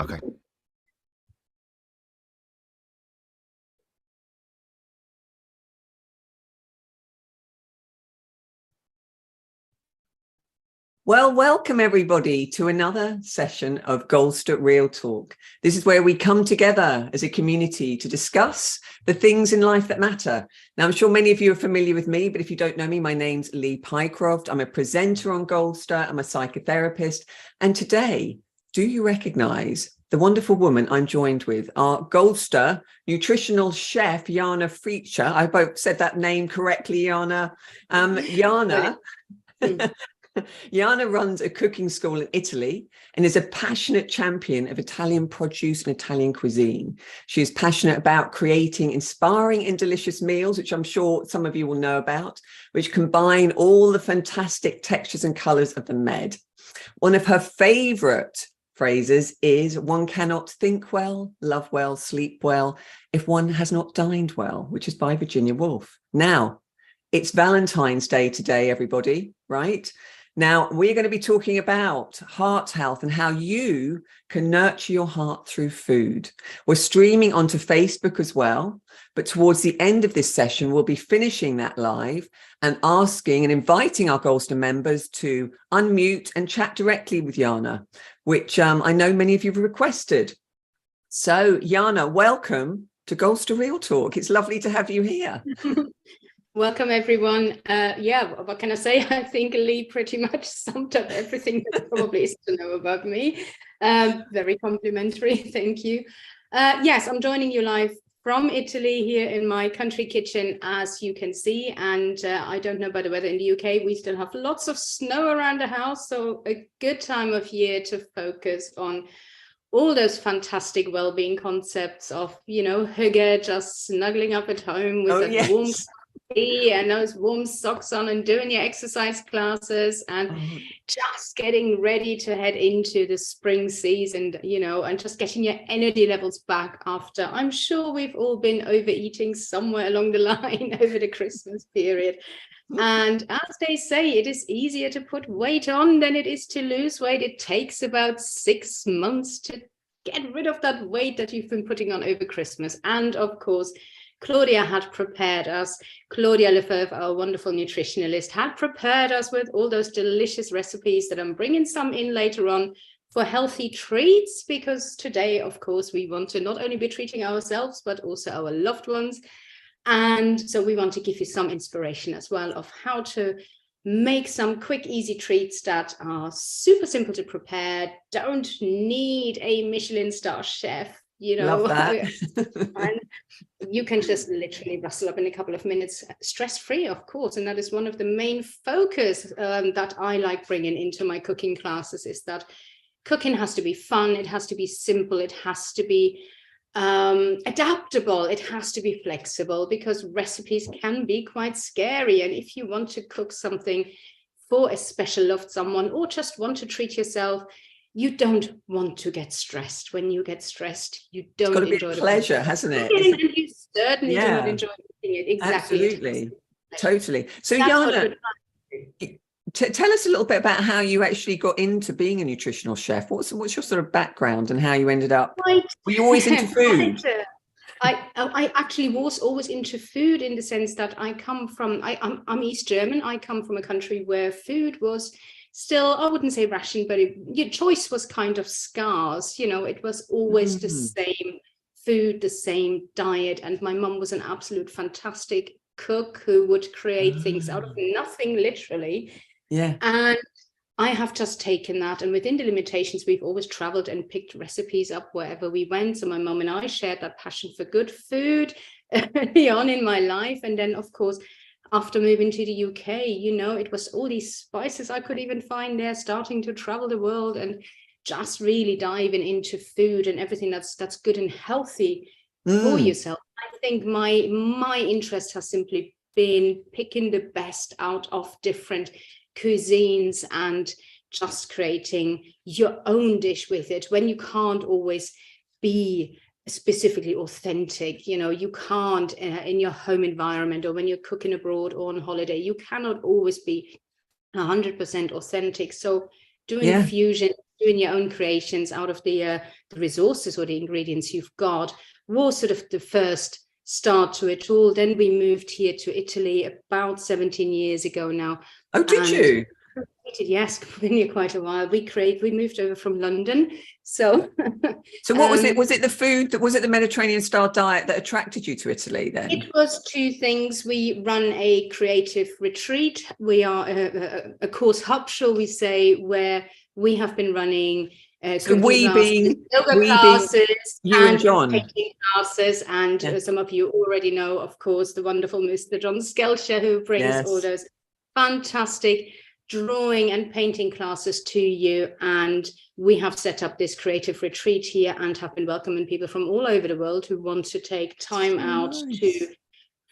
Okay. Well, welcome everybody to another session of Goldster Real Talk. This is where we come together as a community to discuss the things in life that matter. Now, I'm sure many of you are familiar with me, but if you don't know me, my name's Lee Pycroft. I'm a presenter on Goldster. I'm a psychotherapist. And today, do you recognize the wonderful woman I'm joined with, our Goldster nutritional chef, Jana Fritzsche? I hope I said that name correctly, Jana. Jana. Jana runs a cooking school in Italy and is a passionate champion of Italian produce and Italian cuisine. She is passionate about creating inspiring and delicious meals, which I'm sure some of you will know about, which combine all the fantastic textures and colors of the Med. One of her favorite phrases is, one cannot think well, love well, sleep well if one has not dined well, which is by Virginia Woolf. Now, it's Valentine's Day today, everybody, right? Now, we're going to be talking about heart health and how you can nurture your heart through food. We're streaming onto Facebook as well, but towards the end of this session, we'll be finishing that live and asking and inviting our Goldster members to unmute and chat directly with Jana, which I know many of you have requested. So, Jana, welcome to Goldster Real Talk. It's lovely to have you here. Welcome, everyone. Yeah, what can I say? I think Lee pretty much summed up everything that probably is to know about me. Very complimentary. Thank you. Yes, I'm joining you live from Italy here in my country kitchen, as you can see. And I don't know about the weather in the UK. We still have lots of snow around the house. So a good time of year to focus on all those fantastic well-being concepts of, you know, hygge, just snuggling up at home with that warm and those warm socks on and doing your exercise classes and just getting ready to head into the spring season, you know, and just getting your energy levels back after, I'm sure we've all been overeating somewhere along the line over the Christmas period. And as they say, it is easier to put weight on than it is to lose weight. It takes about 6 months to get rid of that weight that you've been putting on over Christmas. And of course, Claudia had prepared us, Claudia Lefebvre, our wonderful nutritionalist, had prepared us with all those delicious recipes that I'm bringing some in later on for healthy treats, because today, of course, we want to not only be treating ourselves, but also our loved ones. And so we want to give you some inspiration as well of how to make some quick, easy treats that are super simple to prepare, don't need a Michelin star chef. You know, love that. And you can just literally rustle up in a couple of minutes, stress-free, of course. And that is one of the main focus that I like bringing into my cooking classes, is that cooking has to be fun. It has to be simple. It has to be adaptable. It has to be flexible, because recipes can be quite scary. And if you want to cook something for a special loved someone or just want to treat yourself, you don't want to get stressed. When you get stressed, you don't enjoy it. It's got to be a pleasure, hasn't it? And you certainly do not enjoy eating it. Exactly. Absolutely. Totally. So, Jana, tell us a little bit about how you actually got into being a nutritional chef. What's your sort of background and how you ended up? Were you always into food? I actually was always into food, in the sense that I come from, I'm East German. I come from a country where food was still, I wouldn't say ration, but your choice was kind of scarce. You know, it was always the same food, the same diet. And my mum was an absolute fantastic cook who would create things out of nothing, literally. Yeah. And I have just taken that, and within the limitations, we've always traveled and picked recipes up wherever we went. So my mum and I shared that passion for good food early on in my life. And then, of course, after moving to the UK, you know, it was all these spices I could even find there, starting to travel the world and just really diving into food and everything that's good and healthy for yourself. I think my interest has simply been picking the best out of different cuisines and just creating your own dish with it, when you can't always be specifically authentic. You know, you can't in your home environment, or when you're cooking abroad or on holiday, you cannot always be 100% authentic. So doing fusion, doing your own creations out of the resources or the ingredients you've got was sort of the first start to it all. Then we moved here to Italy about 17 years ago now. Oh, did you? Yes, been here quite a while. We moved over from London. So what was it? Was it the food? Was it the Mediterranean style diet that attracted you to Italy then? It was two things. We run a creative retreat. We are a course hub, shall we say, where we have been running yoga classes, you and John, painting classes, and some of you already know, of course, the wonderful Mr. John Skelcher, who brings all those fantastic drawing and painting classes to you. And we have set up this creative retreat here and have been welcoming people from all over the world who want to take time out to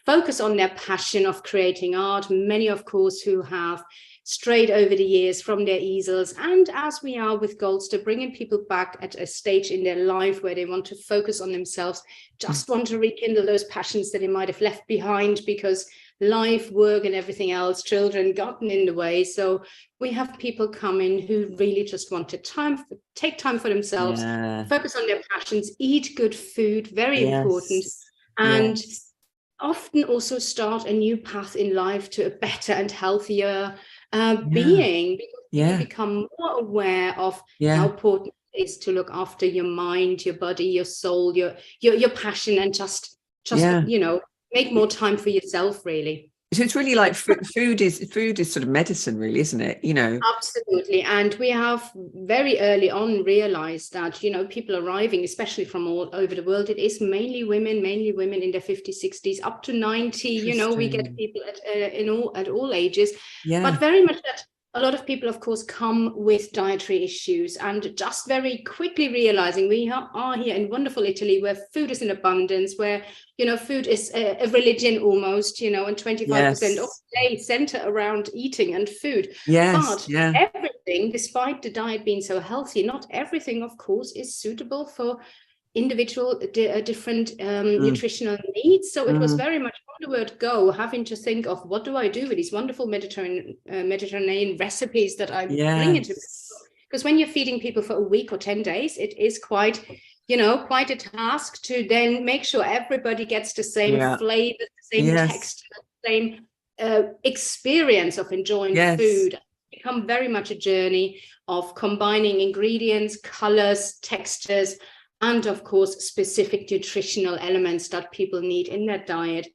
focus on their passion of creating art. Many, of course, who have strayed over the years from their easels, and as we are with Goldster, bringing people back at a stage in their life where they want to focus on themselves, just want to rekindle those passions that they might have left behind because life, work, and everything else, children gotten in the way. So we have people come in who really just want to take time for themselves, focus on their passions, eat good food, very important, and often also start a new path in life to a better and healthier being, because you become more aware of how important it is to look after your mind, your body, your soul, your passion, and just make more time for yourself, really. So it's really like food is sort of medicine, really, isn't it? Absolutely. And we have very early on realized that, people arriving, especially from all over the world, it is mainly women in their 50s, 60s, up to 90. We get people at all ages, but very much that a lot of people, of course, come with dietary issues, and just very quickly realizing we are here in wonderful Italy, where food is in abundance, where food is a religion almost, and 25% of the day center around eating and food. But everything, despite the diet being so healthy, not everything, of course, is suitable for individual different nutritional needs. So it was very much from the word go, having to think of what do I do with these wonderful Mediterranean recipes that I bring into this. Because when you're feeding people for a week or 10 days, it is quite a task to then make sure everybody gets the same flavor, the same texture, the same experience of enjoying food. It's become very much a journey of combining ingredients, colors, textures, and of course, specific nutritional elements that people need in their diet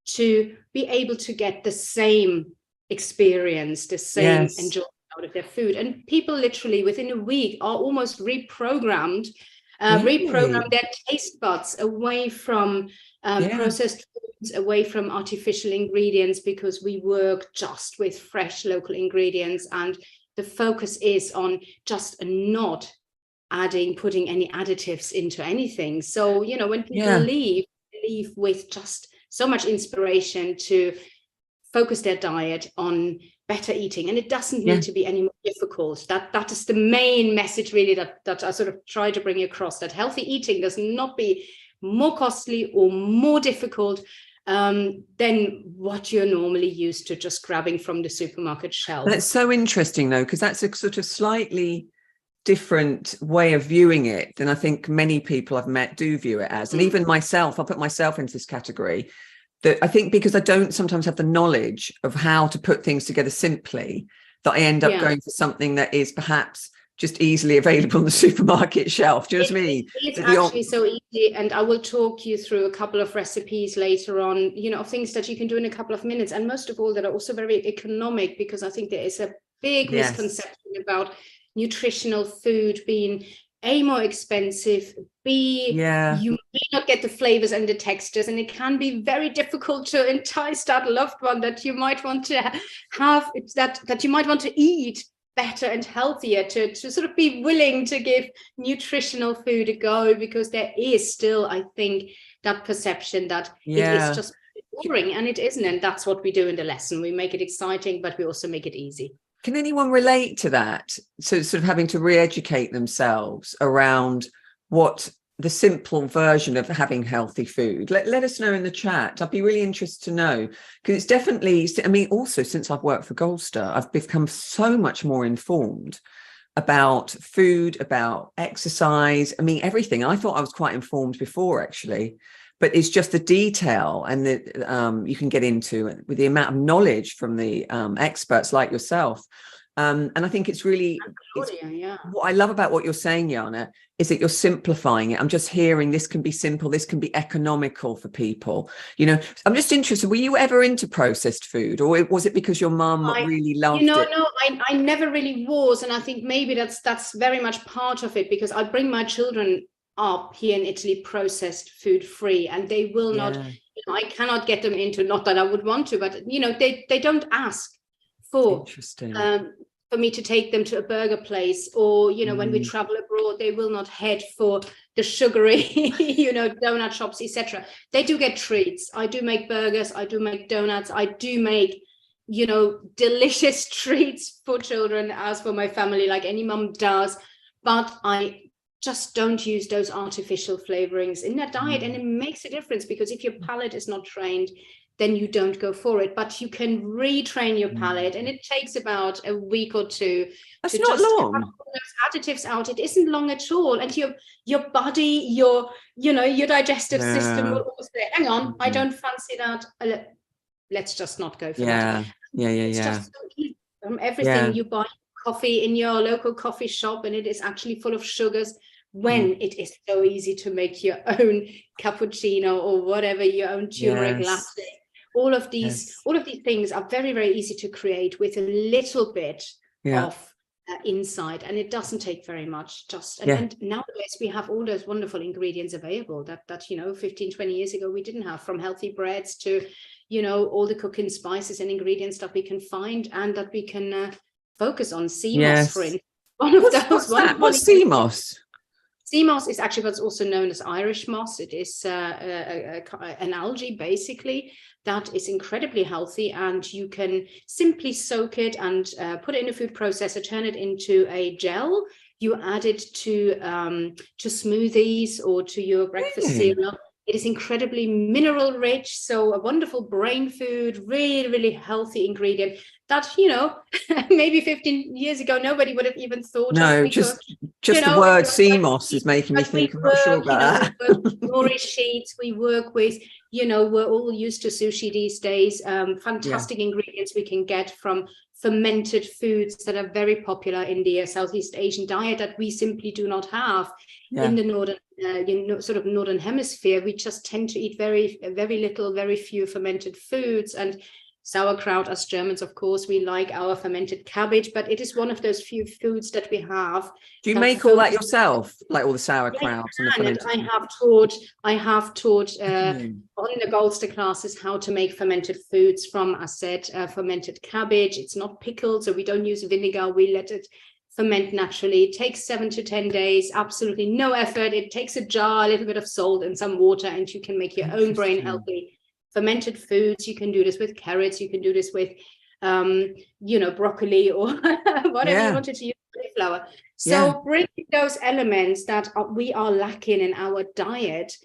to be able to get the same experience, the same enjoyment out of their food. And people literally within a week are almost reprogrammed their taste buds away from processed foods, away from artificial ingredients, because we work just with fresh local ingredients. And the focus is on just not putting any additives into anything. So, when people leave with just so much inspiration to focus their diet on better eating. And it doesn't need to be any more difficult. That is the main message, really, that I sort of try to bring across, that healthy eating does not be more costly or more difficult than what you're normally used to just grabbing from the supermarket shelf. That's so interesting, though, because that's a sort of slightly different way of viewing it than I think many people I've met do view it as. And even myself, I'll put myself into this category, that I think because I don't sometimes have the knowledge of how to put things together simply, that I end up going for something that is perhaps just easily available on the supermarket shelf. Do you know what I mean? It's actually so easy. And I will talk you through a couple of recipes later on, things that you can do in a couple of minutes. And most of all, that are also very economic, because I think there is a big misconception about nutritional food being more expensive, you may not get the flavors and the textures, and it can be very difficult to entice that loved one that you might want to have, that you might want to eat better and healthier, to sort of be willing to give nutritional food a go, because there is still, I think, that perception that it is just boring, and it isn't. And that's what we do in the lesson. We make it exciting, but we also make it easy. Can anyone relate to that? So sort of having to re-educate themselves around what the simple version of having healthy food. Let us know in the chat. I'd be really interested to know, because it's definitely, also since I've worked for Goldster, I've become so much more informed about food, about exercise. I mean, everything. I thought I was quite informed before, actually, but it's just the detail and that you can get into with the amount of knowledge from the experts like yourself. And I think it's really, what I love about what you're saying, Jana, is that you're simplifying it. I'm just hearing this can be simple, this can be economical for people. You know, I'm just interested, were you ever into processed food, or was it because your mum really loved it? No, I never really was. And I think maybe that's very much part of it, because I bring my children up here in Italy processed food free, and they will not, you know, I cannot get them into, not that I would want to, but you know, they don't ask for me to take them to a burger place, or you know, when we travel abroad, they will not head for the sugary you know, donut shops, etc. They do get treats. I do make burgers, I do make donuts, I do make, you know, delicious treats for children, as for my family, like any mum does, but I just don't use those artificial flavorings in their diet. And it makes a difference, because if your palate is not trained, then you don't go for it. But you can retrain your palate, and it takes about a week or two. That's to not just long. cut those additives out. It isn't long at all. And your body, your, you know, your digestive system will also say, hang on, I don't fancy that. Let's just not go for that. It's just so easy. Everything you buy coffee in your local coffee shop, and it is actually full of sugars, when it is so easy to make your own cappuccino or whatever, your own turmeric latte. All of these things are very, very easy to create with a little bit of insight, and it doesn't take very much. And nowadays we have all those wonderful ingredients available that you know, 15, 20 years ago we didn't have, from healthy breads to, you know, all the cooking spices and ingredients that we can find and that we can focus on. Sea moss, for instance, one of those. What's sea moss? Sea moss is actually what's also known as Irish moss. It is an algae, basically, that is incredibly healthy, and you can simply soak it and put it in a food processor, turn it into a gel. You add it to smoothies or to your breakfast cereal. It is incredibly mineral rich, so a wonderful brain food, really, really healthy ingredient that, you know, maybe 15 years ago, nobody would have even thought of. Because, just the word sea moss is making me think, I'm not sure about that. We work with nori sheets, we work with, you know, we're all used to sushi these days. Fantastic ingredients we can get from fermented foods that are very popular in the Southeast Asian diet that we simply do not have in the northern, sort of northern hemisphere. We just tend to eat very, very little, very few fermented foods. And sauerkraut, as Germans, of course, we like our fermented cabbage, but it is one of those few foods that we have. Do you make all that yourself, like all the sauerkraut? And I have taught on the Goldster classes how to make fermented foods from, as said, fermented cabbage. It's not pickled, so we don't use vinegar. We let it ferment naturally. It takes 7 to 10 days, absolutely no effort. It takes a jar, a little bit of salt and some water, and you can make your own brain healthy fermented foods. You can do this with carrots. You can do this with, you know, broccoli or whatever you wanted to use, cauliflower. So bring those elements that we are lacking in our diet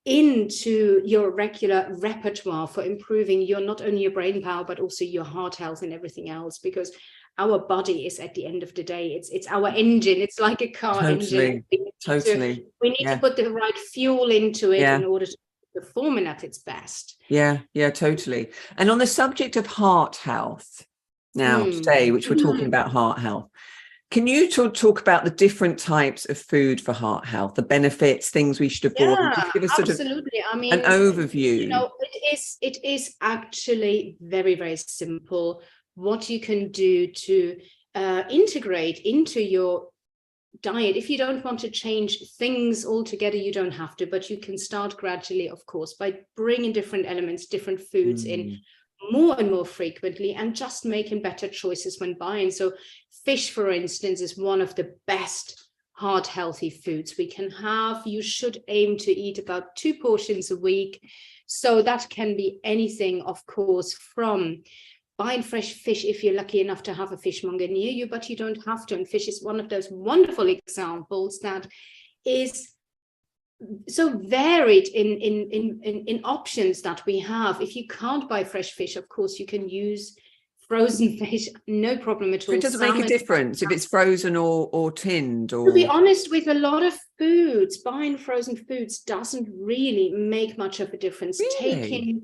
into your regular repertoire for improving your, not only your brain power, but also your heart health and everything else, because our body is, at the end of the day, it's our engine. It's like a car engine. We need to put the right fuel into it in order to performing at its best. Totally. And on the subject of heart health now today, which we're talking about heart health, can you talk about the different types of food for heart health, the benefits, things we should avoid? Just give us absolutely. I mean, an overview. You know, it is actually very, very simple what you can do to integrate into your diet. If you don't want to change things altogether, you don't have to, but you can start gradually, of course, by bringing different elements, different foods in more and more frequently, and just making better choices when buying. So fish, for instance, is one of the best heart healthy foods we can have. You should aim to eat about 2 portions a week. So that can be anything, of course, from buying fresh fish if you're lucky enough to have a fishmonger near you, but you don't have to. And fish is one of those wonderful examples that is so varied in options that we have. If you can't buy fresh fish, of course, you can use frozen fish, no problem at all. So it doesn't make a difference if it's frozen or tinned, or... To be honest, with a lot of foods, buying frozen foods doesn't really make much of a difference. Really?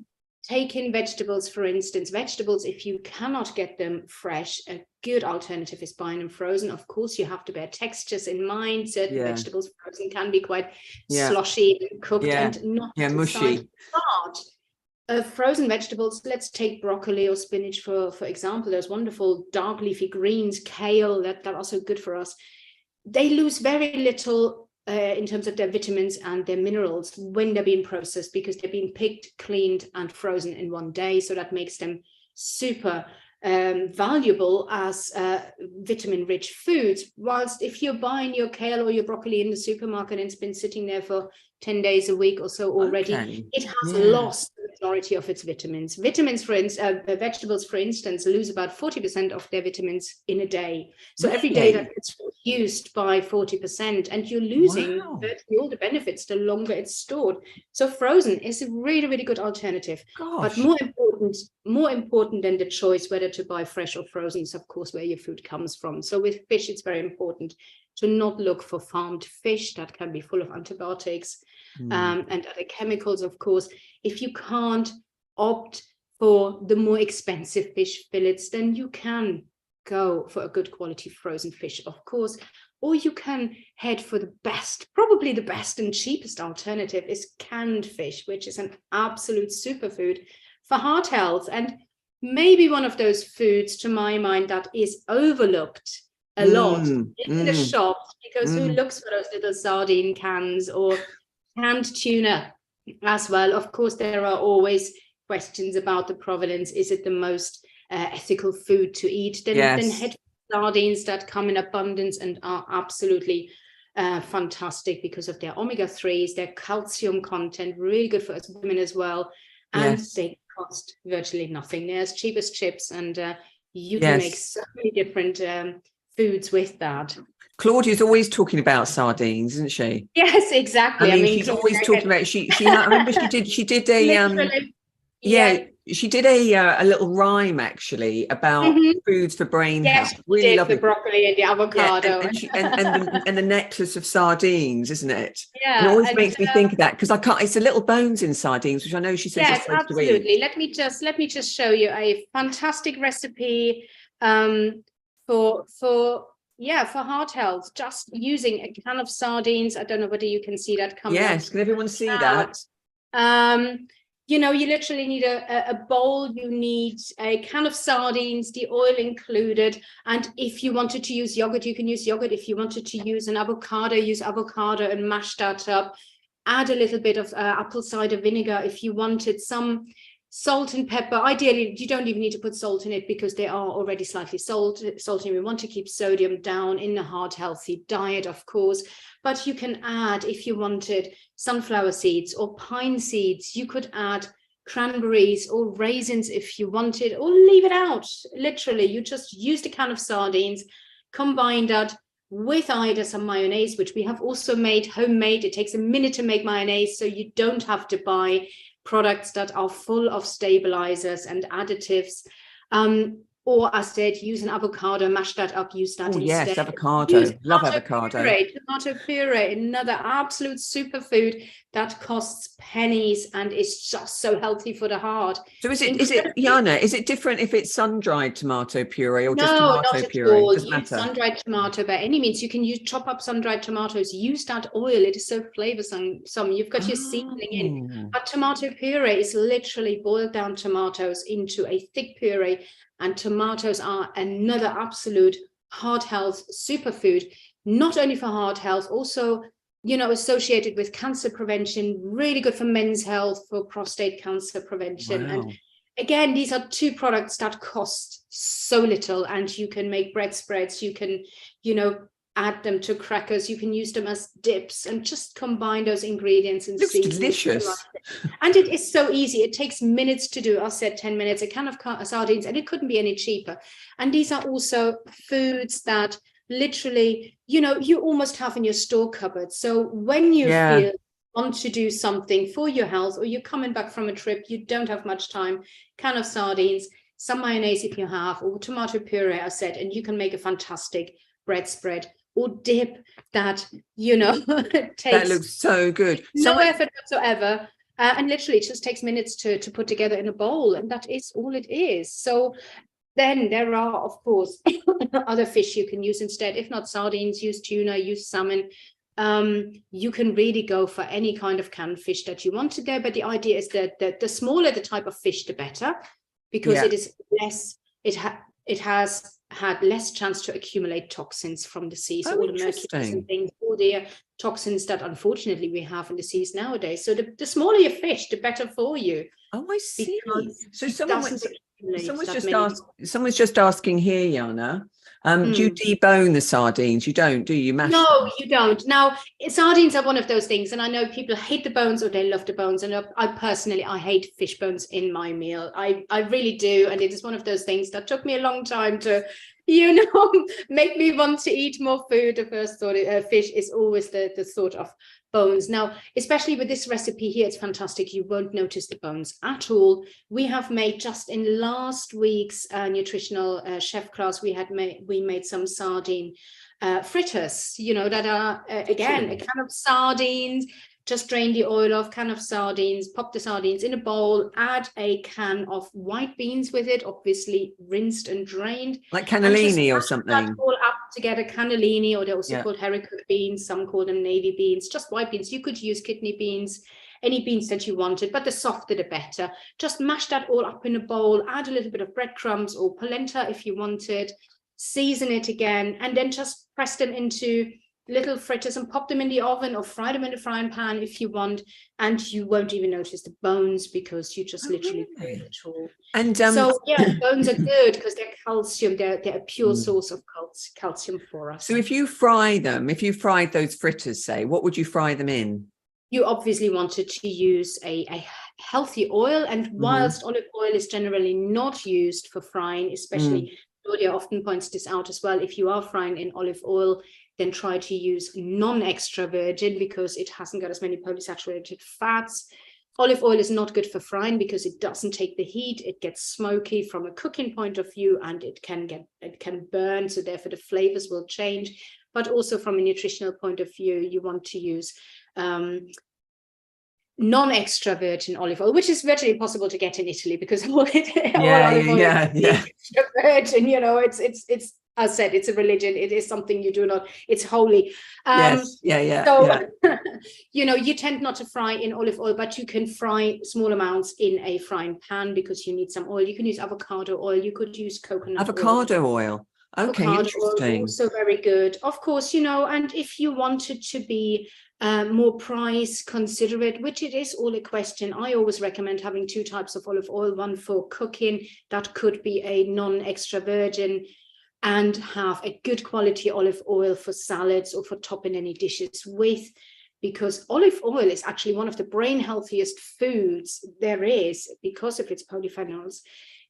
Taking vegetables, for instance, vegetables, if you cannot get them fresh, a good alternative is buying them frozen. Of course, you have to bear textures in mind. Certain vegetables frozen can be quite sloshy and cooked and not mushy. But frozen vegetables, let's take broccoli or spinach for example. There's wonderful dark leafy greens, kale, that are also good for us. They lose very little in terms of their vitamins and their minerals when they're being processed, because they're being picked, cleaned and frozen in one day. So that makes them super valuable as vitamin rich foods. Whilst if you're buying your kale or your broccoli in the supermarket and it's been sitting there for 10 days a week or so already, it has lost the majority of its vitamins. Vegetables, for instance, lose about 40% of their vitamins in a day. So every day that it's used by 40%, and you're losing virtually all the benefits the longer it's stored. So frozen is a really, really good alternative. But more important than the choice whether to buy fresh or frozen is, of course, where your food comes from. So with fish, it's very important to not look for farmed fish that can be full of antibiotics and other chemicals. Of course, if you can't opt for the more expensive fish fillets, then you can go for a good quality frozen fish, of course, or you can head for the best, probably the best and cheapest alternative is canned fish, which is an absolute superfood for heart health, and maybe one of those foods, to my mind, that is overlooked a lot in the shops, because who looks for those little sardine cans or canned tuna as well? Of course, there are always questions about the provenance. Is it the most ethical food to eat? Then head for sardines that come in abundance and are absolutely fantastic because of their omega-3s, their calcium content, really good for us women as well. And they cost virtually nothing. They're as cheap as chips, and you can make so many different foods with that. Claudia's always talking about sardines, isn't she? Yes, exactly. I mean she's always talking about. I remember she did a she did a little rhyme actually about foods for brain health. Really lovely. The broccoli and the avocado and the necklace of sardines, isn't it? Yeah, and it always makes me think of that, because I can't. It's the little bones in sardines, which I know she says you're supposed absolutely. to eat. Let me just show you a fantastic recipe for heart health, just using a can of sardines. I don't know whether you can see that coming. Yes, can everyone see that? You literally need a bowl, you need a can of sardines, the oil included, and if you wanted to use yogurt, you can use yogurt. If you wanted to use an avocado, use avocado and mash that up. Add a little bit of apple cider vinegar if you wanted, some salt and pepper. Ideally, you don't even need to put salt in it because they are already slightly salty. We want to keep sodium down in a heart healthy diet, of course. But you can add, if you wanted, sunflower seeds or pine seeds. You could add cranberries or raisins if you wanted, or leave it out. Literally, you just used a can of sardines, combine that with either some mayonnaise, which we have also made homemade. It takes a minute to make mayonnaise, so you don't have to buy products that are full of stabilizers and additives. Or as I said, use an avocado, mash that up, use that instead. Yes, avocado. Love avocado. Tomato puree, another absolute superfood that costs pennies and is just so healthy for the heart. So is it Jana, is it different if it's sun-dried tomato puree or just tomato tomato puree? All. Doesn't matter. Sun-dried tomato by any means. You can chop up sun-dried tomatoes, use that oil. It is so flavoursome. You've got your seasoning in. But tomato puree is literally boiled down tomatoes into a thick puree. And tomatoes are another absolute heart health superfood, not only for heart health, also, associated with cancer prevention, really good for men's health, for prostate cancer prevention. Wow. And again, these are two products that cost so little, and you can make bread spreads, you can, add them to crackers, you can use them as dips, and just combine those ingredients and looks delicious. And it is so easy. It takes minutes to do. I said 10 minutes, a can of sardines, and it couldn't be any cheaper. And these are also foods that literally, you almost have in your store cupboard. So when you feel want to do something for your health, or you're coming back from a trip, you don't have much time, can of sardines, some mayonnaise if you have, or tomato puree, I said, and you can make a fantastic bread spread or dip that, takes That looks so good. no effort whatsoever. And literally it just takes minutes to put together in a bowl, and that is all it is. So then there are, of course, other fish you can use instead. If not sardines, use tuna, use salmon. You can really go for any kind of canned fish that you want to go, but the idea is that the smaller the type of fish, the better, because it is less. It has had less chance to accumulate toxins from the sea. So all the mercury and things, all the toxins that unfortunately we have in the seas nowadays. So the smaller your fish, the better for you. Oh, I see. So someone's just asking here, Jana. Do you debone the sardines? You don't, do you? Mash them? You don't. Now, sardines are one of those things, and I know people hate the bones or they love the bones. And I personally hate fish bones in my meal. I really do. And it is one of those things that took me a long time to, make me want to eat more food. The first thought, fish is always the thought of bones. Now, especially with this recipe here, it's fantastic. You won't notice the bones at all. We have made, just in last week's nutritional chef class, we made some sardine fritters, that are again a can of sardines. Just drain the oil off, can of sardines, pop the sardines in a bowl, add a can of white beans with it, obviously rinsed and drained. Like cannellini or something. That all up together, cannellini, or they're also called haricot beans. Some call them navy beans, just white beans. You could use kidney beans, any beans that you wanted, but the softer the better. Just mash that all up in a bowl, add a little bit of breadcrumbs or polenta if you wanted, season it again, and then just press them into little fritters and pop them in the oven or fry them in a frying pan if you want, and you won't even notice the bones because you just literally cook it all. And bones are good because they're calcium. They're a pure source of calcium for us. So if you fried those fritters, say, what would you fry them in? You obviously wanted to use a healthy oil, and whilst olive oil is generally not used for frying, especially Claudia often points this out as well, if you are frying in olive oil, then try to use non-extra virgin because it hasn't got as many polysaturated fats. Olive oil is not good for frying because it doesn't take the heat. It gets smoky from a cooking point of view, and it can burn. So therefore the flavors will change. But also from a nutritional point of view, you want to use non-extra virgin olive oil, which is virtually impossible to get in Italy because all olive oil is extra virgin. It's as I said, it's a religion. It is something you do not, it's holy. You tend not to fry in olive oil, but you can fry small amounts in a frying pan because you need some oil. You can use avocado oil. You could use coconut oil. Okay, interesting. Oil, also very good. Of course, and if you wanted to be more price considerate, which it is all a question, I always recommend having two types of olive oil, one for cooking, that could be a non-extra virgin, and have a good quality olive oil for salads or for topping any dishes with, because olive oil is actually one of the brain healthiest foods there is because of its polyphenols.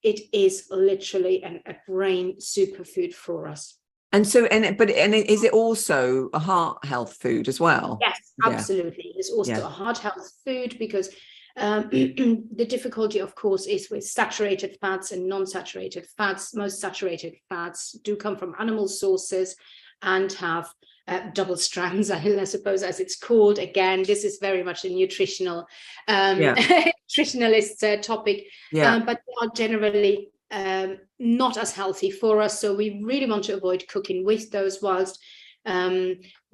It is literally a brain superfood for us. And so, is it also a heart health food as well? Yes, absolutely. It's also a heart health food because the difficulty, of course, is with saturated fats and non-saturated fats. Most saturated fats do come from animal sources and have double strands, I suppose, as it's called. Again, this is very much a nutritional nutritionalist topic, but they are generally not as healthy for us. So we really want to avoid cooking with those, whilst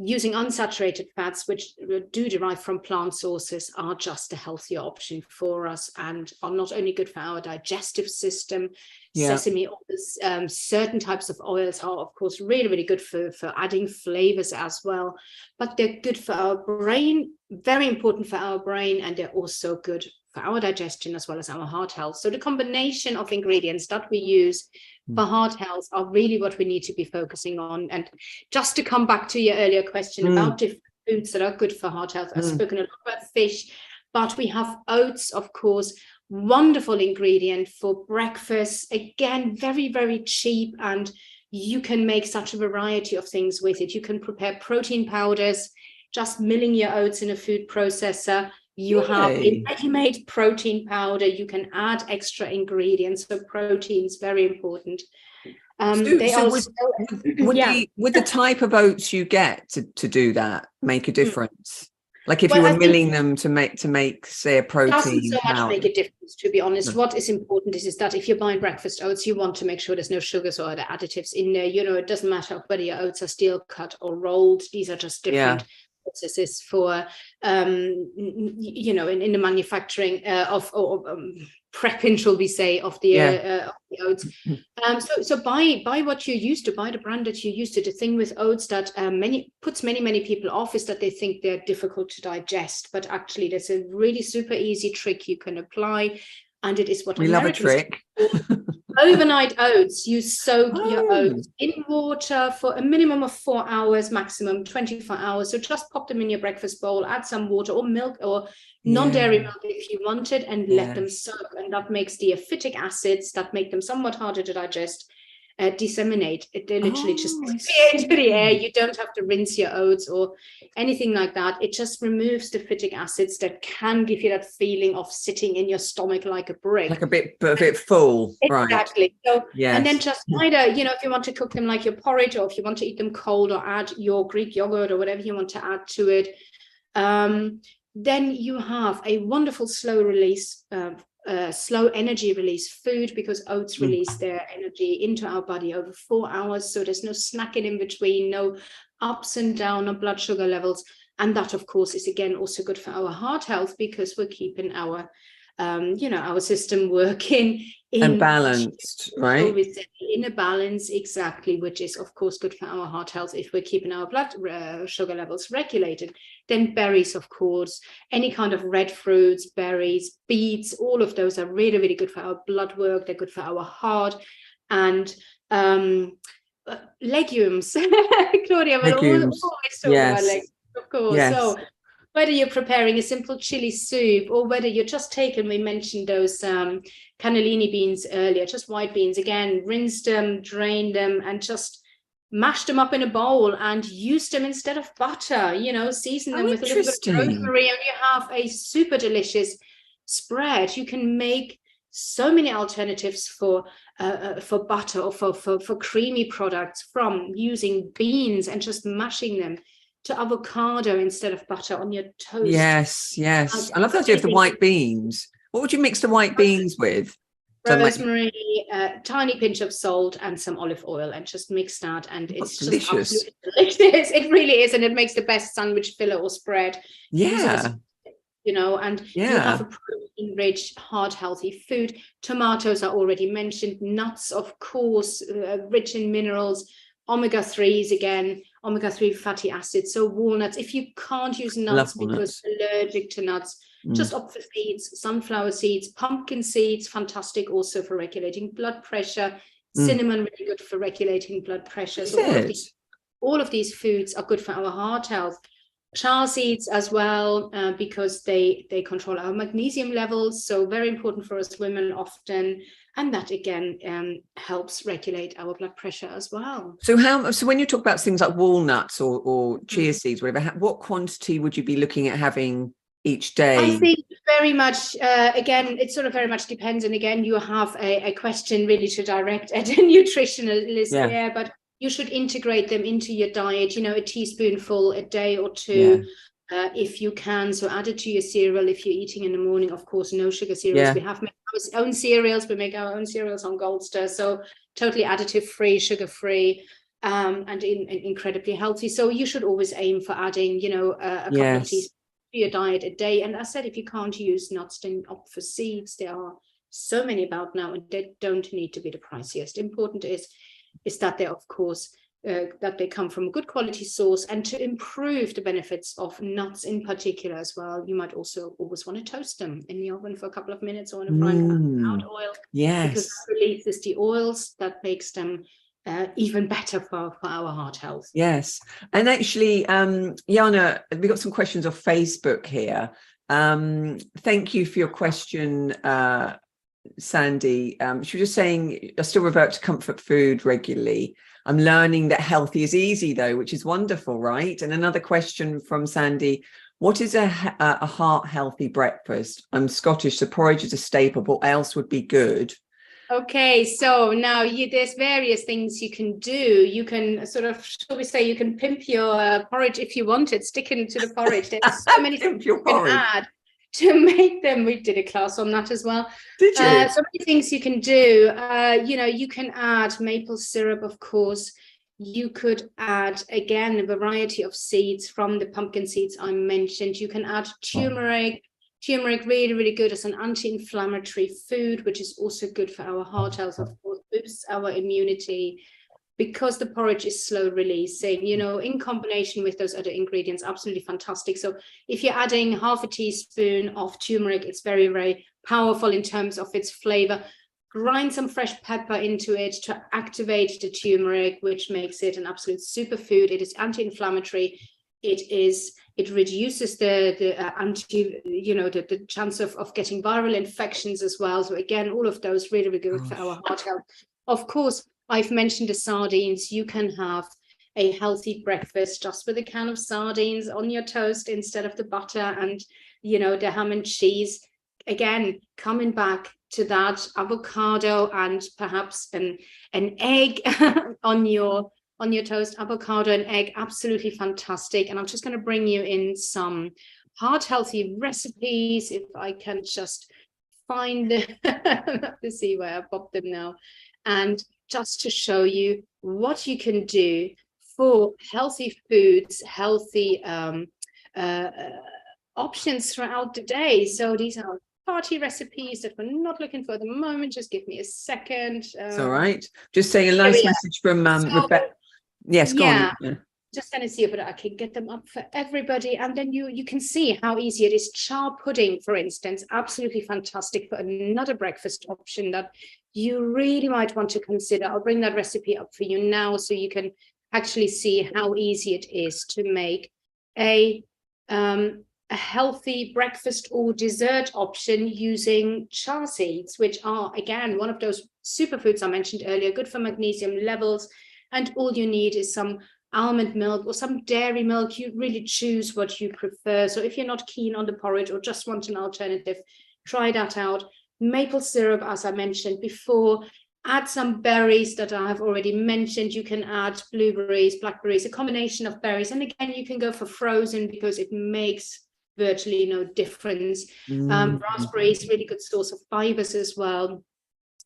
using unsaturated fats, which do derive from plant sources, are just a healthier option for us and are not only good for our digestive system. Sesame oils, certain types of oils are, of course, really, really good for adding flavors as well. But they're good for our brain, very important for our brain, and they're also good for our digestion as well as our heart health. So the combination of ingredients that we use for heart health are really what we need to be focusing on. And just to come back to your earlier question about different foods that are good for heart health, I've spoken a lot about fish, but we have oats, of course, wonderful ingredient for breakfast. Again, very, very cheap, and you can make such a variety of things with it. You can prepare protein powders, just milling your oats in a food processor. You have a ready-made protein powder. You can add extra ingredients. So protein is very important. Would the type of oats you get to do that make a difference? Like if you were milling them to make say a protein doesn't so much powder. make a difference, to be honest. What is important is that if you're buying breakfast oats, you want to make sure there's no sugars or other additives in there. You know, it doesn't matter whether your oats are steel cut or rolled. These are just different processes for you know, in the manufacturing of prepping, shall we say, of the oats. So buy what you're used to, buy the brand that you're used to. The thing with oats that many people off is that they think they're difficult to digest, but actually there's a really super easy trick you can apply, and it is what we love a trick. Overnight oats. You soak your oats in water for a minimum of 4 hours, maximum 24 hours. So just pop them in your breakfast bowl, add some water or milk or non-dairy milk if you want it, and let them soak. And that makes the phytic acids that make them somewhat harder to digest disseminate. They literally just disappear into the air. You don't have to rinse your oats or anything like that. It just removes the phytic acids that can give you that feeling of sitting in your stomach like a brick, like a bit full. Exactly. Right. So and then just either, you know, if you want to cook them like your porridge, or if you want to eat them cold, or add your Greek yogurt or whatever you want to add to it, then you have a wonderful slow release slow energy release food, because oats release their energy into our body over 4 hours. So there's no snacking in between, no ups and down of blood sugar levels. And that, of course, is again also good for our heart health, because we're keeping our our system working in balanced, right? In a balance, exactly, which is of course good for our heart health if we're keeping our blood sugar levels regulated. Then berries, of course, any kind of red fruits, berries, beets, all of those are really, really good for our blood work. They're good for our heart. And legumes, Claudia, but always talk about legumes, of course. So whether you're preparing a simple chili soup, or whether you're just taking, we mentioned those cannellini beans earlier, just white beans, again, rinse them, drain them, and just mash them up in a bowl and use them instead of butter, you know, season them with a little bit of rosemary, and you have a super delicious spread. You can make so many alternatives for butter, or for creamy products, from using beans and just mashing them, to avocado instead of butter on your toast. Yes. I love the idea of the white beans. What would you mix the white beans with? Rosemary, tiny pinch of salt, and some olive oil, and just mix that, and it's just delicious. Absolutely delicious. It really is, and it makes the best sandwich filler or spread. You know, and you have a protein-rich, heart-healthy food. Tomatoes are already mentioned. Nuts, of course, rich in minerals. Omega-3s, again, omega-3 fatty acids. So walnuts, if you can't use nuts because you're allergic to nuts, just opt for seeds, sunflower seeds, pumpkin seeds, fantastic also for regulating blood pressure. Cinnamon, really good for regulating blood pressure. So all of these foods are good for our heart health. Chia seeds as well, because they control our magnesium levels, so very important for us women often, and that again helps regulate our blood pressure as well. So when you talk about things like walnuts or chia seeds, whatever, what quantity would you be looking at having each day? I think very much, again, it sort of very much depends, and again, you have a question really to direct at a nutritionalist there, but you should integrate them into your diet, you know, a teaspoonful a day or two, if you can. So add it to your cereal if you're eating in the morning. Of course, no sugar cereals. We have made our own cereals. We make our own cereals on Goldster. So totally additive free, sugar free, and incredibly healthy. So you should always aim for adding, you know, a couple of teaspoons to your diet a day. And as I said, if you can't use nuts, then opt for seeds. There are so many about now, and they don't need to be the priciest. Important is that they, of course, that they come from a good quality source. And to improve the benefits of nuts in particular as well, you might also always want to toast them in the oven for a couple of minutes, or in a frying pan without oil, because that releases the oils that makes them even better for our heart health. And actually, Jana, we've got some questions off Facebook here. Thank you for your question, Sandy. She was just saying, I still revert to comfort food regularly. I'm learning that healthy is easy though, which is wonderful, right? And another question from Sandy: What is a heart-healthy breakfast? I'm Scottish, so porridge is a staple, but what else would be good? Okay, so now there's various things you can do. You can sort of, shall we say, you can pimp your porridge if you wanted, sticking to the porridge. There's so many things you can add to make them. We did a class on that as well. Did you? So many things you can do. You can add maple syrup, of course. You could add, again, a variety of seeds from the pumpkin seeds I mentioned. You can add turmeric. Turmeric, really, really good as an anti-inflammatory food, which is also good for our heart health, of course, boosts our immunity because the porridge is slow releasing, in combination with those other ingredients, absolutely fantastic. So if you're adding half a teaspoon of turmeric, it's very, very powerful in terms of its flavor. Grind some fresh pepper into it to activate the turmeric, which makes it an absolute superfood. It is anti-inflammatory. It reduces the chance of getting viral infections as well. So again, all of those really, really good for our heart health. Of course, I've mentioned the sardines. You can have a healthy breakfast just with a can of sardines on your toast instead of the butter and, the ham and cheese. Again, coming back to that, avocado and perhaps an egg on your toast, avocado and egg, absolutely fantastic. And I'm just going to bring you in some heart healthy recipes if I can just find them. To see where I popped them now, and just to show you what you can do for healthy foods, healthy options throughout the day. So these are party recipes that we're not looking for at the moment. Just give me a second. It's all right. Just saying a nice message from Rebecca. Yes, go on. Yeah. Just going to see if I can get them up for everybody. And then you can see how easy it is. Char pudding, for instance, absolutely fantastic for another breakfast option that you really might want to consider. I'll bring that recipe up for you now so you can actually see how easy it is to make a healthy breakfast or dessert option using char seeds, which are, again, one of those superfoods I mentioned earlier, good for magnesium levels. And all you need is some almond milk or some dairy milk. You really choose what you prefer. So if you're not keen on the porridge or just want an alternative, try that out. Maple syrup, as I mentioned before, add some berries that I have already mentioned. You can add blueberries, blackberries, a combination of berries. And again, you can go for frozen because it makes virtually no difference. Raspberries, really good source of fibers as well.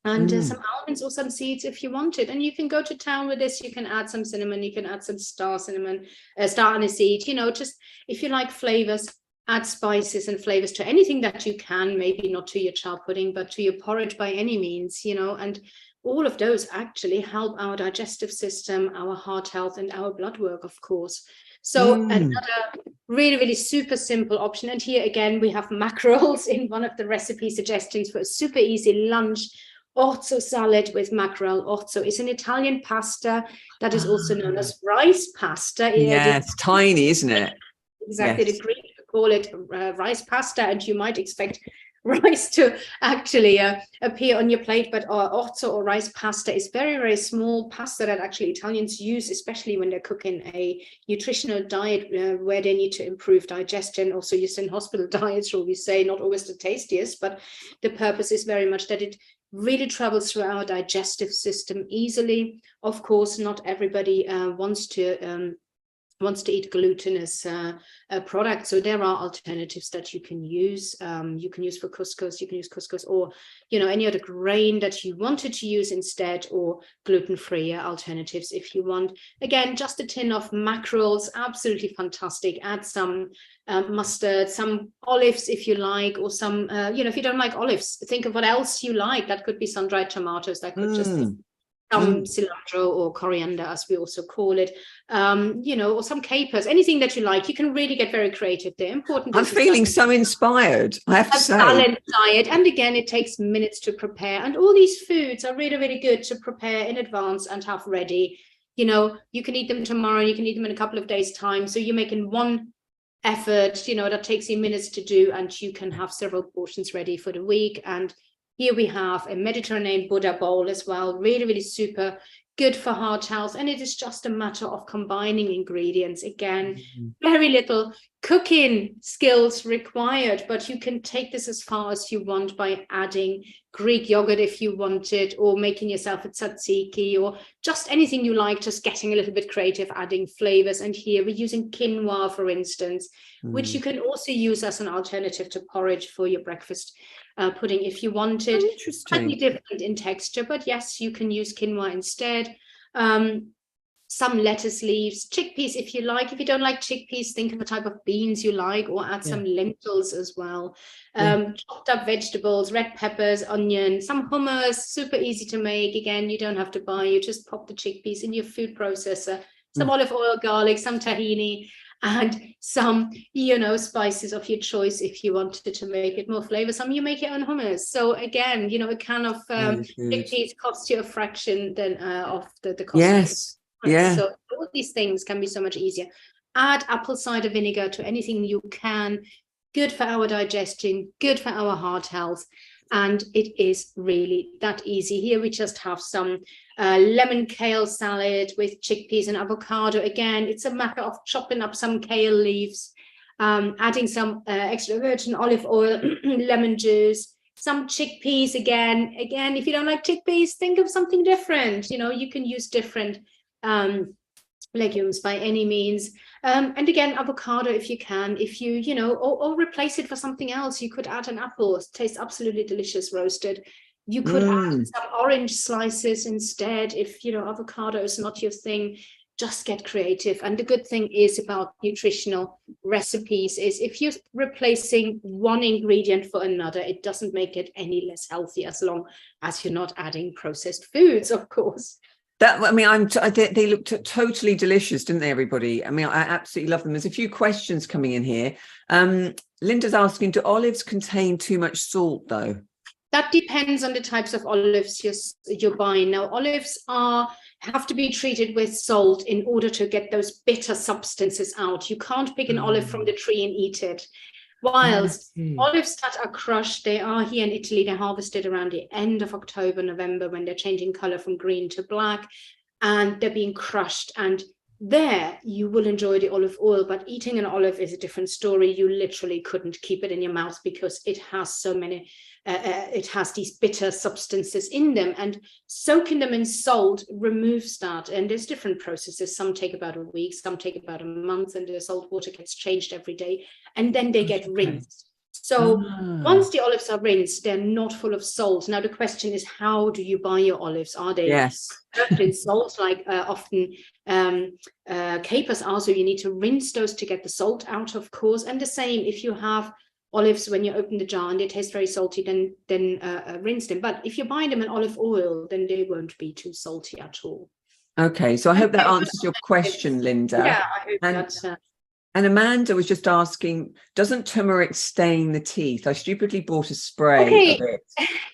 And some almonds or some seeds if you wanted. And you can go to town with this. You can add some cinnamon. You can add some star aniseed. Just if you like flavors, add spices and flavors to anything that you can. Maybe not to your char pudding, but to your porridge by any means. And all of those actually help our digestive system, our heart health, and our blood work, of course. So another really, really super simple option. And here again, we have mackerels in one of the recipe suggestions for a super easy lunch. Orzo salad with mackerel. Orzo is an Italian pasta that is also known as rice pasta. Yeah, it's tiny, isn't it? Exactly. Yes. The Greek call it rice pasta, and you might expect rice to actually appear on your plate, but orzo or rice pasta is very, very small pasta that actually Italians use, especially when they're cooking a nutritional diet where they need to improve digestion. Also used in hospital diets, shall we say, not always the tastiest, but the purpose is very much that it really travels through our digestive system easily. Of course, not everybody wants to eat glutinous products, so there are alternatives that you can use. You can use for couscous. You can use couscous, or any other grain that you wanted to use instead, or gluten-free alternatives if you want. Again, just a tin of mackerels, absolutely fantastic. Add some mustard, some olives if you like, or some if you don't like olives, think of what else you like. That could be sun-dried tomatoes. That could just be some cilantro or coriander, as we also call it, or some capers, anything that you like. You can really get very creative there. Important. I'm feeling so inspired, I have to say. A balanced diet. And again, it takes minutes to prepare. And all these foods are really, really good to prepare in advance and have ready. You can eat them tomorrow, you can eat them in a couple of days' time. So you're making one effort, that takes you minutes to do, and you can have several portions ready for the week. And here we have a Mediterranean Buddha bowl as well, really, really super good for heart health. And it is just a matter of combining ingredients. Again, very little cooking skills required, but you can take this as far as you want by adding Greek yogurt if you want it, or making yourself a tzatziki, or just anything you like, just getting a little bit creative, adding flavors. And here we're using quinoa, for instance, which you can also use as an alternative to porridge for your breakfast pudding if you wanted. Slightly different in texture, but yes, you can use quinoa instead. Some lettuce leaves, chickpeas if you like. If you don't like chickpeas, think of a type of beans you like, or add some lentils as well. Chopped up vegetables, red peppers, onion, some hummus, super easy to make. Again, you don't have to buy, you just pop the chickpeas in your food processor, some olive oil, garlic, some tahini, and some, spices of your choice if you wanted to make it more flavorsome. You make your own hummus. So again, a can of chickpeas costs you a fraction then of the cost. Yes. Yeah. So all these things can be so much easier. Add apple cider vinegar to anything you can. Good for our digestion, good for our heart health. And it is really that easy. Here we just have some lemon kale salad with chickpeas and avocado. Again, it's a matter of chopping up some kale leaves, adding some extra virgin olive oil, lemon juice, some chickpeas. Again, if you don't like chickpeas, think of something different. You can use different legumes by any means, and again, avocado if you can, or replace it for something else. You could add an apple. It tastes absolutely delicious roasted. You could add some orange slices instead if avocado is not your thing. Just get creative. And the good thing is about nutritional recipes is if you're replacing one ingredient for another, it doesn't make it any less healthy, as long as you're not adding processed foods, of course. They looked totally delicious, didn't they, everybody? I absolutely love them. There's a few questions coming in here. Linda's asking, do olives contain too much salt, though? That depends on the types of olives you're buying. Now, olives have to be treated with salt in order to get those bitter substances out. You can't pick an olive from the tree and eat it. Whilst olives that are crushed, they are here in Italy, they're harvested around the end of October, November, when they're changing color from green to black, and they're being crushed. And there you will enjoy the olive oil, but eating an olive is a different story. You literally couldn't keep it in your mouth because it has so many, it has these bitter substances in them, and soaking them in salt removes that. And there's different processes. Some take about a week, some take about a month, and the salt water gets changed every day, and then they get rinsed. So once the olives are rinsed, they're not full of salt. Now the question is, how do you buy your olives? Are they covered in salt, like often capers are? So you need to rinse those to get the salt out, of course. And the same if you have olives, when you open the jar and they taste very salty, then rinse them. But if you're buying them in olive oil, then they won't be too salty at all. Okay, so I hope that answers your question, Linda. Yeah, I hope that's... And Amanda was just asking, doesn't turmeric stain the teeth? I stupidly bought a spray of it,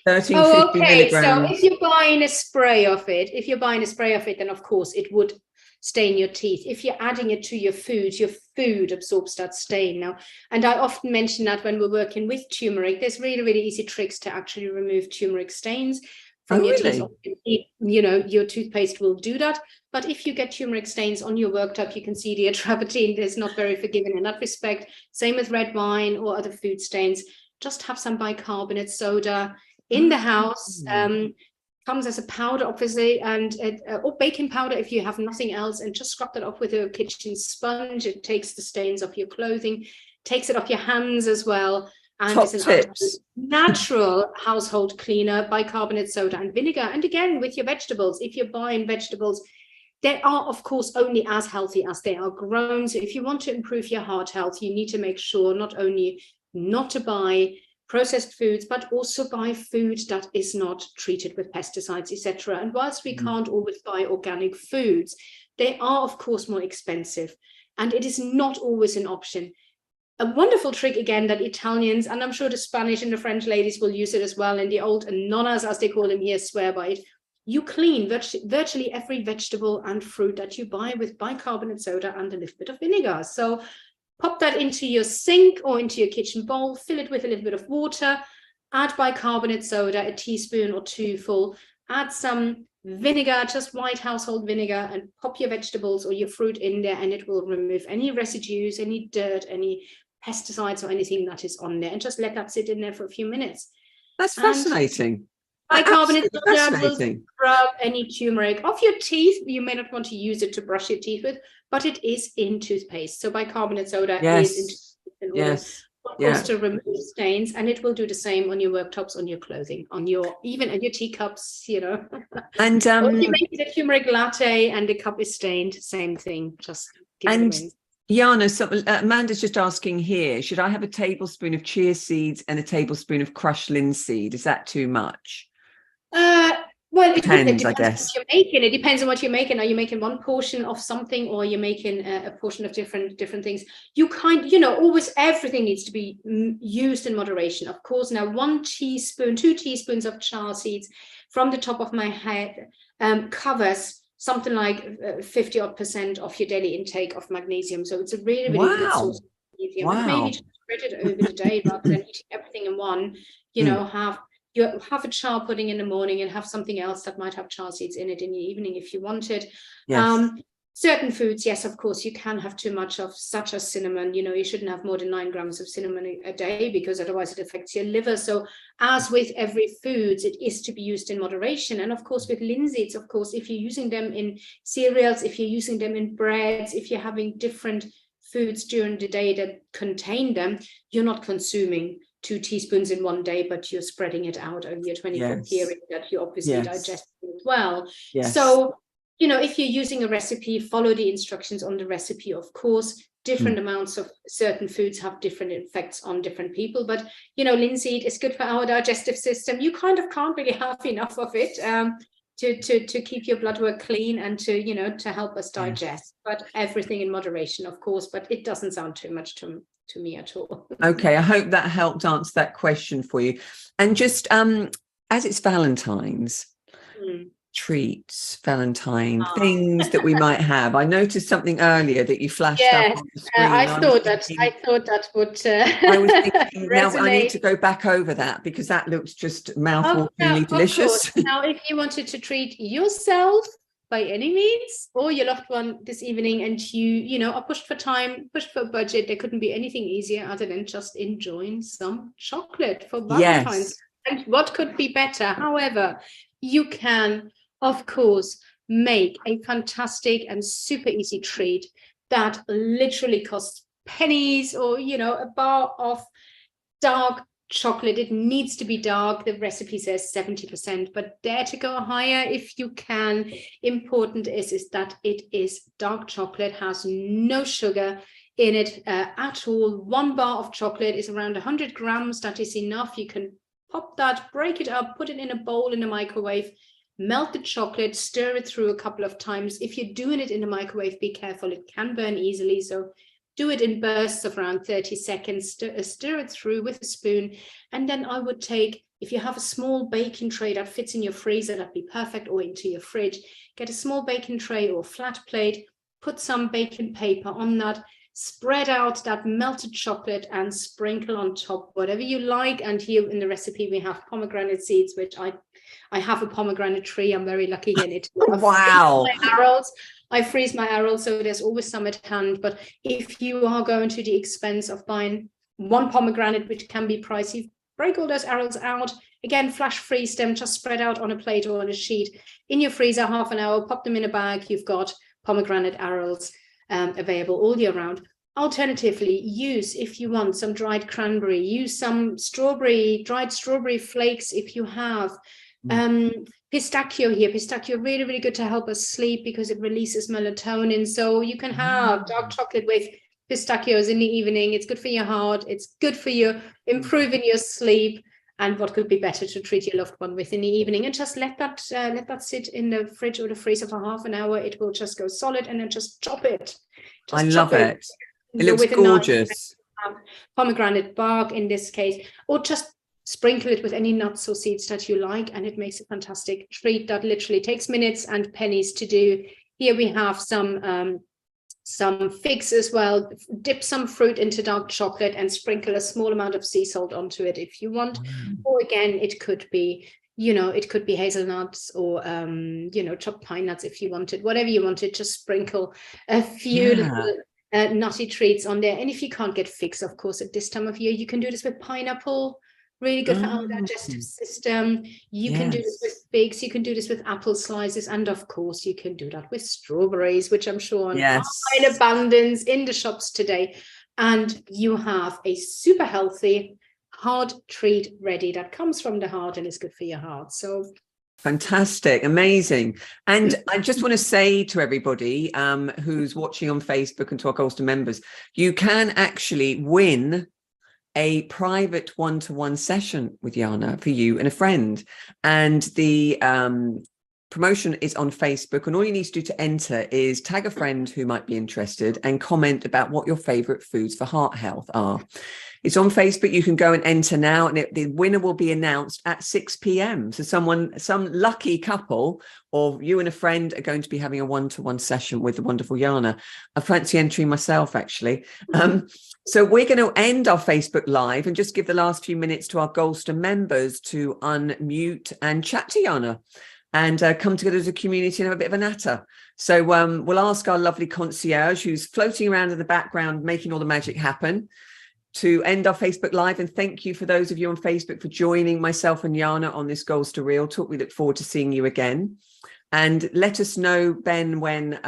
1350 milligrams. So if you're buying a spray of it, then of course it would stain your teeth. If you're adding it to your food absorbs that stain now. And I often mention that when we're working with turmeric, there's really, really easy tricks to actually remove turmeric stains from your teeth. Your toothpaste will do that. But if you get turmeric stains on your worktop, you can see the travertine is not very forgiving in that respect. Same with red wine or other food stains. Just have some bicarbonate soda in the house. Comes as a powder, obviously, and or baking powder if you have nothing else, and just scrub that off with a kitchen sponge. It takes the stains off your clothing, takes it off your hands as well. And it's an natural household cleaner, bicarbonate soda and vinegar. And again, with your vegetables, if you're buying vegetables, they are, of course, only as healthy as they are grown. So if you want to improve your heart health, you need to make sure not only not to buy processed foods, but also buy food that is not treated with pesticides, etc. And whilst we can't always buy organic foods, they are, of course, more expensive. And it is not always an option. A wonderful trick, again, that Italians, and I'm sure the Spanish and the French ladies will use it as well, and the old nonnas, as they call them here, swear by it. You clean virtually every vegetable and fruit that you buy with bicarbonate soda and a little bit of vinegar. So pop that into your sink or into your kitchen bowl, fill it with a little bit of water, add bicarbonate soda, a teaspoon or two full, add some vinegar, just white household vinegar, and pop your vegetables or your fruit in there, and it will remove any residues, any dirt, any pesticides or anything that is on there, and just let that sit in there for a few minutes. That's fascinating. Bicarbonate soda will Fascinating. scrub any turmeric off your teeth. You may not want to use it to brush your teeth with, but it is in toothpaste. So bicarbonate soda is in toothpaste in order, of course, to remove stains, and it will do the same on your worktops, on your clothing, on your even on your teacups, you know. And or you make it a turmeric latte and the cup is stained, same thing. Just give it a rinse. Jana, so, Amanda's just asking here, should I have a tablespoon of chia seeds and a tablespoon of crushed linseed? Is that too much? Well, it depends, depends I guess. on what you're making. It depends on what you're making. Are you making one portion of something, or you're making a portion of different things? You always everything needs to be used in moderation. Of course, now 1 teaspoon, 2 teaspoons of chia seeds from the top of my head covers something like 50% of your daily intake of magnesium. So it's a really, really good source of magnesium. And maybe just spread it over the day rather than eating everything in one. Have a chia pudding in the morning and have something else that might have chia seeds in it in the evening if you wanted. Yes. Certain foods, yes, of course, you can have too much of, such as cinnamon. You shouldn't have more than 9 grams of cinnamon a day, because otherwise it affects your liver. So as with every food, it is to be used in moderation. And of course, with linseeds, of course, if you're using them in cereals, if you're using them in breads, if you're having different foods during the day that contain them, you're not consuming 2 teaspoons in one day, but you're spreading it out over your 24 period that you obviously digest as well. So, if you're using a recipe, follow the instructions on the recipe. Of course, different amounts of certain foods have different effects on different people, but linseed is good for our digestive system. You kind of can't really have enough of it to keep your blood work clean and to help us digest, but everything in moderation, of course. But it doesn't sound too much to me at all. Okay, I hope that helped answer that question for you. And just as it's Valentine's, treats, Valentine, things that we might have. I noticed something earlier that you flashed up on the screen. I thought that would I was thinking, now resonate. I need to go back over that, because that looks just mouth-wateringly delicious. Now, if you wanted to treat yourself by any means, or your loved one this evening, and you are pushed for time, pushed for budget, there couldn't be anything easier other than just enjoying some chocolate for Valentine's. And what could be better? However, you can, of course, make a fantastic and super easy treat that literally costs pennies, or a bar of dark chocolate. It needs to be dark. The recipe says 70%, but dare to go higher if you can. Important is that it is dark chocolate, has no sugar in it at all. 1 bar of chocolate is around 100 grams. That is enough. You can pop that, break it up, put it in a bowl in the microwave, melt the chocolate, stir it through a couple of times. If you're doing it in the microwave, be careful, it can burn easily. So do it in bursts of around 30 seconds, stir it through with a spoon. And then I would take, if you have a small baking tray that fits in your freezer, that'd be perfect, or into your fridge, get a small baking tray or flat plate, put some baking paper on that, spread out that melted chocolate and sprinkle on top whatever you like. And here in the recipe, we have pomegranate seeds, which I have a pomegranate tree. I'm very lucky in it. Wow. I freeze my arrows, so there's always some at hand. But if you are going to the expense of buying 1 pomegranate, which can be pricey, break all those arrows out. Again, flash freeze them, just spread out on a plate or on a sheet in your freezer, half an hour, pop them in a bag. You've got pomegranate arrows available all year round. Alternatively, use, if you want, some dried cranberry, use some dried strawberry flakes if you have. Pistachio here. Pistachio really, really good to help us sleep because it releases melatonin. So you can have dark chocolate with pistachios in the evening. It's good for your heart. It's good for you, improving your sleep. And what could be better to treat your loved one with in the evening? And just let that sit in the fridge or the freezer for half an hour. It will just go solid, and then just chop it. I love it. It looks gorgeous. Pomegranate bark in this case, or just sprinkle it with any nuts or seeds that you like, and it makes a fantastic treat that literally takes minutes and pennies to do. Here we have some figs as well. Dip some fruit into dark chocolate and sprinkle a small amount of sea salt onto it if you want. Or again, it could be you know, it could be hazelnuts or, you know, chopped pine nuts if you wanted, whatever you wanted, just sprinkle a few little nutty treats on there. And if you can't get figs, of course, at this time of year, you can do this with pineapple. Really good for our digestive system. You can do this with figs. You can do this with apple slices. And of course, you can do that with strawberries, which I'm sure are in abundance in the shops today. And you have a super healthy heart treat ready that comes from the heart and is good for your heart. So fantastic, amazing. And I just want to say to everybody who's watching on Facebook and to our Goldster members, you can actually win a private one-to-one session with Jana for you and a friend. And the promotion is on Facebook, and all you need to do to enter is tag a friend who might be interested and comment about what your favorite foods for heart health are. It's on Facebook. You can go and enter now, and the winner will be announced at 6 p.m. So some lucky couple or you and a friend are going to be having a one-to-one session with the wonderful Jana. I fancy entering myself, actually. So we're going to end our Facebook Live and just give the last few minutes to our Goldster members to unmute and chat to Jana and come together as a community and have a bit of a natter. So we'll ask our lovely concierge, who's floating around in the background, making all the magic happen, to end our Facebook Live. And thank you for those of you on Facebook for joining myself and Jana on this Goldster Real Talk. We look forward to seeing you again. And let us know, Ben, when